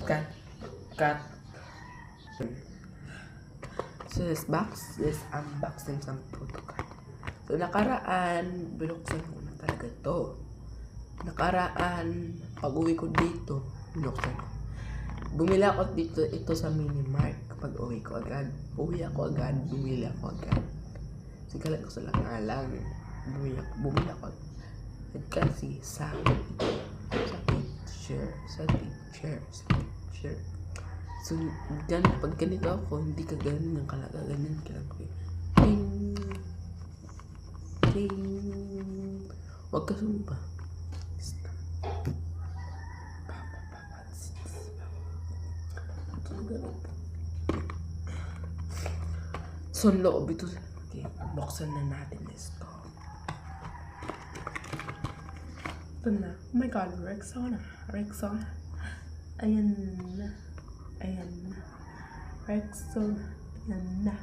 Cut. Cut. So this box is unboxing some photocard. So nakaraan, binuksan ko na talaga to. Nakaraan, pag uwi ko dito, binuksan ko. Bumili ako dito, ito sa Minimark. Pag uwi ko agad, bumili ako agad. Sigala ko sa lang. Bumili ako. Kasi sa picture. So, dyan, pag ganito ako, hindi ka ganun yung kalaga. Ganyan ka lang. Ting! Ting! Huwag ka sumpa. So, loob ito. Okay, buksan na natin ito. Ito na. Oh my God, Rexona. Ayan na. Rexona. Ayan na.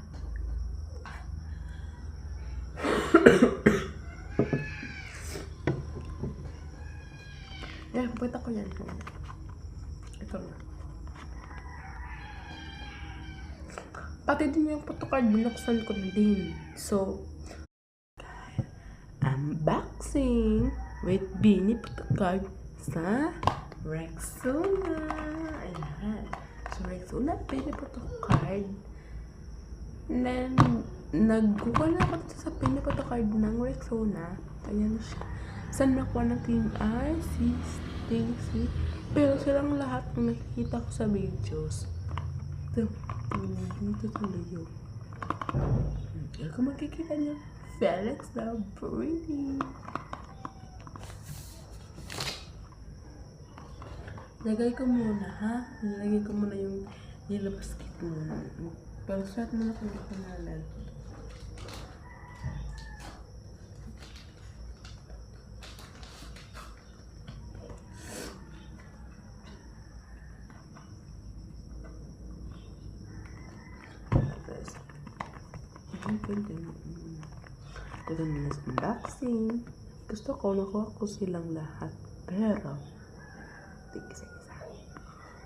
Yeah, pwede ko yan. Ito na. Pati din yung photocard, binuksan ko na din. So, unboxing with Bini photocard sa Rexona. Ayan. So, Rexona, Bini photocard. And then, nagkuha na ako dito sa Bini photocard ng Rexona. Ayan siya. Saan nakuha natin ay si Stacy. Pero silang lahat ng nakikita ko sa videos. Ito. Dito tuloy. Kung makikita niyo, Felix the Pretty. Lagay ko muna, ha? Nilagay ko muna yung yellow basket muna. Pero start muna kung nakanalan. Ito na sa unboxing. Gusto ko, nakuha ko silang lahat. Pero, isa-isa.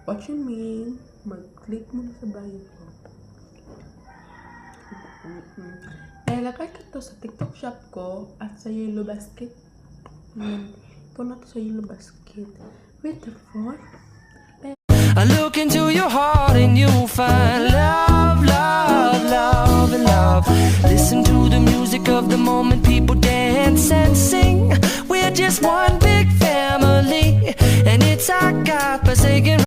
What you mean? Mag-click mo na sa bio ko. Lagay ko to sa TikTok shop ko at sa yellow basket. Ito na to sa yellow basket. Wait, the phone? I look into your heart and you'll find love, love, love, and love. Listen to the music of the moment, people dance and sing. We're just one big family, and it's our God-forsaken